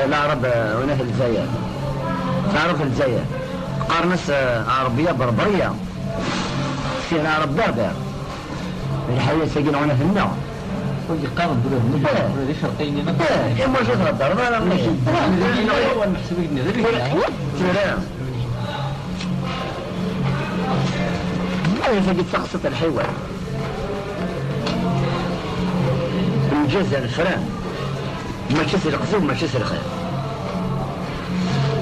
العرب هنا في الجزائر، تعرف في الجزائر قارنس عربية بربرية، في العرب بربر الحياة ساقين هنا في النار ودي قارن دولة هذه شرطين إيه ما شو تغدر ما لا ماشي هو المحسوبين ذلك هذا ساقي تقصد الحيوان الجزء الفران ما تشسر القصوب ما تشسر الخير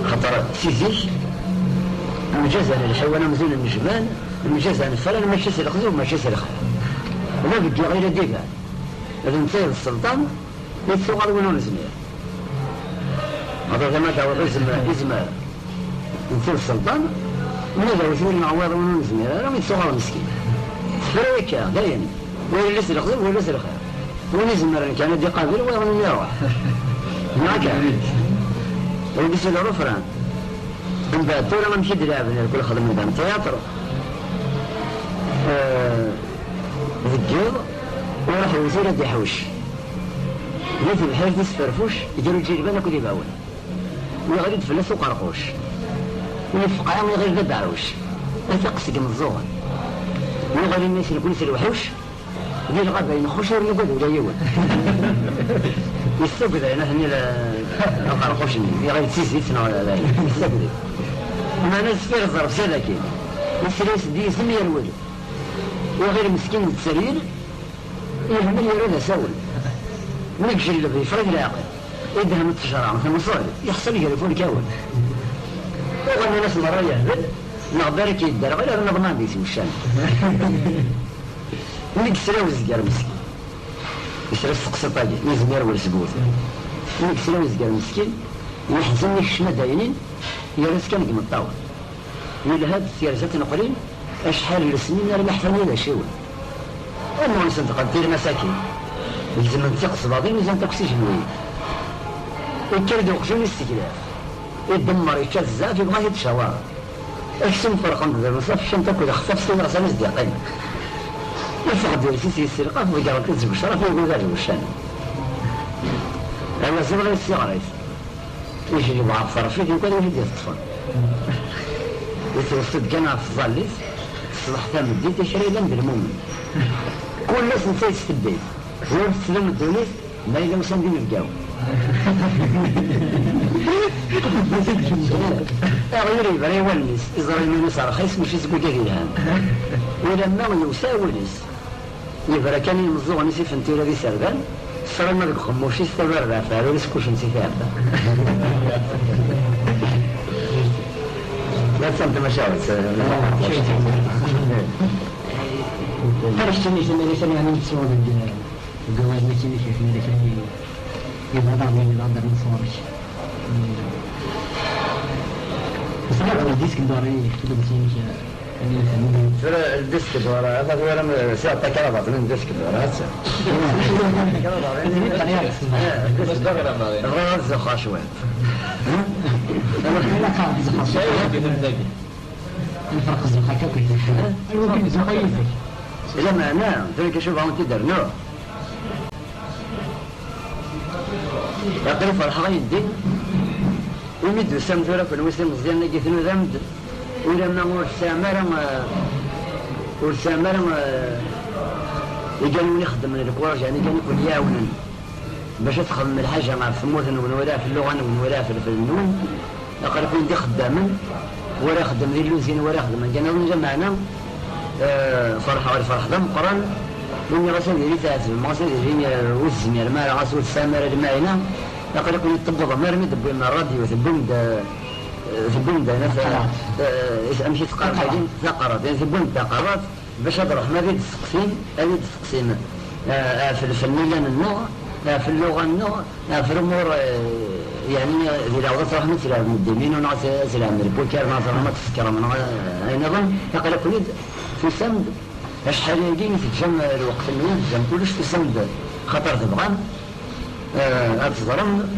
خطر سيزيش المجازة للحيوان مزون النجمان المجازة الفران ما تشسر القصوب ما تشسر الخير وما بدي غير ديبا إذا انتهي السلطان يتسوغر ونو نزمير هذا كما دعوة إزم انتهي السلطان ونزل وثور العوار ونو نزمير هذا يتسوغر مسكين فريكا داين وين لسر القصوب وين لسر الخير ونزمر كان دي قابل ويغني يروح هناك ولبس العرفران من بعد طول ما مشي درابنا كل خدم مدام تياتر في الجيض وراح الوزير دي حوش مثل بحيث تسفرفوش يجروا الجيربان كل يباون ويغرد فلس وقرقوش ويفقع ويغير ذا بعوش أتقسق من الزوغن ويغرد الناس الكل سلوحوش دي الغابة ينخش ورنقود ولا يود يستقد أنا هني لا قرقوشني يغير تسيسنا ولا لا يستقد ما ناس فير الظرف سلكي السلاس دي سمي الولد وغير مسكين السرير يهمل يريد سول نقش اللي في فرق العقل يدها متشرع مثل مصاري يحصل يقرفون كاول وغنى ناس مرة يهبل نغبرك يدار غير نظمان بيسي وشان نكسره وزقار مسكين يسرى السقسة طاقي يزمير والسبوث نكسره وزقار مسكين يحزن يكشنا داينين يرس كان قم الطاول ولهاد سيارسات نقرين أشحال السنين نار محفنين لا شيء أما نسان تقدير مساكين يلزم نتقص بعضين ويزن تكسيش نوي يكرد وقشون استكلاف يدمر يكزاف يبغى يتشوار احسن فرقا ذا المصاف شن تاكل خفاف سوى راسا مزدقين يفقد يسيسي السرقة ويقال كنزب الشرف ويقول ذلك الشان أما زبغي السيارة يجي يبغى فرفيك يقول يجي يتصفن يتوسط كان في الظاليس الصبح ثام الدين تشري لم بالمؤمن كل الناس نسيت في البيت هو تسلم الدوليس ما يلو سندين الجو غيري بري وليس إذا من صار خيس مش يسقو جديدان ولما يساوليس يبرا كان يمزوغ نسي فنتيرا دي سردان صار ما بك خموشي استمر رافع وليس كوش نسي ثابتا لا تسمت مشاوت فرشتني سنة لسنة أنا متصور الجواز ماشي في لسنة يبغى بعضين الأقدر مصورش بس أنا الديسك دوري كده بسيمش ترى الديسك دورا هذا هو لما ساعة كلامات من الديسك دورا هسه الديسك دورا الرز خاشوات الفرق الزخاكة كله الممكن زخيفة إذا ما نعم تلك شوف عم تقدر نو يقرف الحقيقة الدين ومد وسام ثورة في الوسام مزيان نجي ثنو ذمد ولما والسامر يجاني يخدم من الكوارج يعني كان يكون ياونا باش تخدم الحاجة مع الثموث ولا في اللغة ولا في النون يقدر يكون دي خداما ولا يخدم ذي اللوزين ولا يخدم كان جمعنا فرحة ولا فرح دم قران من رسول يريد تعزل المغسل يريد وزمي المال رسول السامر الماينة يقدر يكون يطبق مرمي دبوا من الراديو ثبون دا امشي تقار حاجين ثقرات يعني ثبون ثقرات باش اضرح ما بين التقسيم في الفنيا النوع في اللغة النوع في الأمور يعني إذا وضعت رحمة مثل المدمين ونعس سلام البوكر ناصر ما تفكر من نظام يقول لك في سمد أشحال يجي تتجمع الوقت المين تجمع كلش في سمد خطر تبغان أتصرم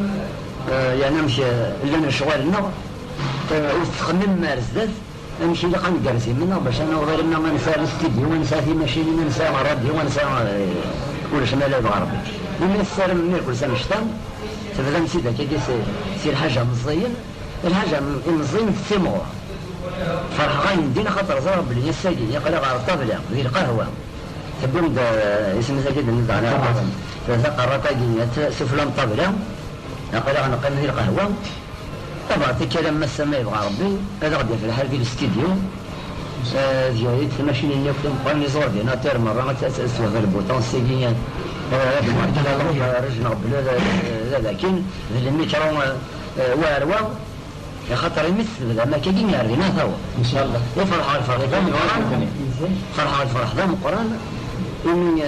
يعني أمشي لنا شغال النوع وتخمم مارس ذات أمشي لقى نقرسي منه باش أنا وغير إنه ما نسى الاستديو ونسى في ماشيني ما نسى راديو ونسى كلش ما لا يبغى ربي من السر من كل سنة شتام تبدا مسيدة كي سير حاجة مزيين الحاجة مزيين في الثمور فرح غاين دينا خاطر زرب بلي الساقي يقرا على الطابلة ذي القهوة تبون اسم ساقي بالنسبة على فذاق الرقاقية سفلان الطابلة يقرا نقيم ذي القهوة طبعا تكلم مسا ما يبغى ربي هذا غادي في الحال في الاستديو ديالي الماشين اللي كنت مقارني زور دينا تير مرة ما تأسسوا هذا البوطون ساقيا رجنا بلا لكن الميكرو واروا خاطر يمثل بلا ما كاين يعرفنا ثوا ان شاء الله يفرح الفرح ذا القران اني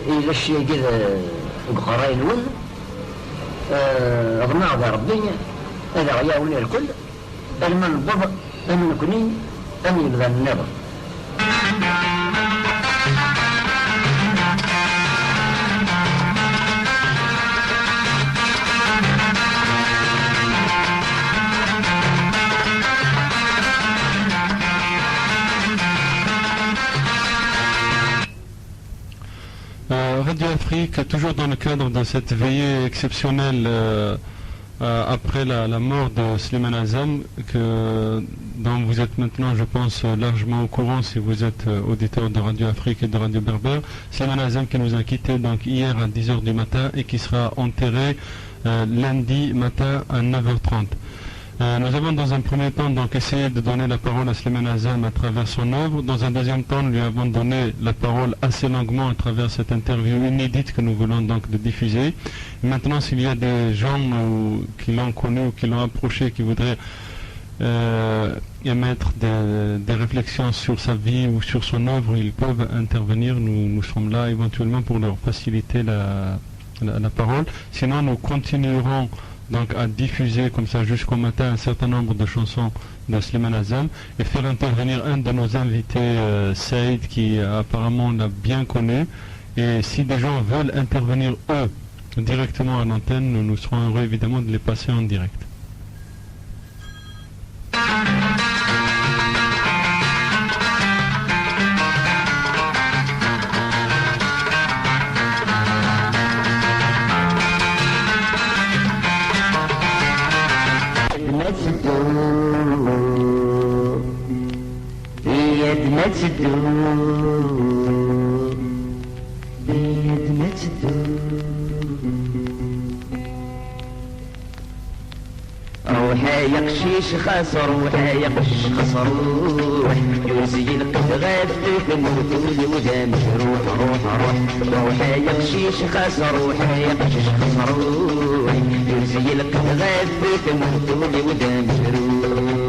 الى الشيء كذا قراين ول اضمع ذا ربي هذا غياوني الكل المن بض امن كنين امن بذا النظر Radio Afrique, toujours dans le cadre de cette veillée exceptionnelle après la mort de Slimane Azam, dont vous êtes maintenant, je pense, largement au courant si vous êtes auditeur de Radio Afrique et de Radio Berbère. Slimane Azam qui nous a quittés donc hier à 10h du matin et qui sera enterré lundi matin à 9h30. Nous avons dans un premier temps donc essayé de donner la parole à Slimane Azam à travers son œuvre. Dans un deuxième temps, nous lui avons donné la parole assez longuement à travers cette interview inédite que nous voulons donc de diffuser. Et maintenant, s'il y a des gens qui l'ont connu ou qui l'ont approché, qui voudraient émettre des réflexions sur sa vie ou sur son œuvre, ils peuvent intervenir. Nous sommes là éventuellement pour leur faciliter la parole. Sinon, nous continuerons donc à diffuser comme ça jusqu'au matin un certain nombre de chansons de Slimane Azam et faire intervenir un de nos invités, Saïd, qui apparemment l'a bien connu. Et si des gens veulent intervenir eux directement à l'antenne, nous serons heureux évidemment de les passer en direct. روحي يقشيش خسر روحي يقشيش خسر روح يوزي القدغات تموتوني ودا مجروح روحي يقشيش خسر روحي يقشيش خسر روح يوزي القدغات تموتوني ودا مجروح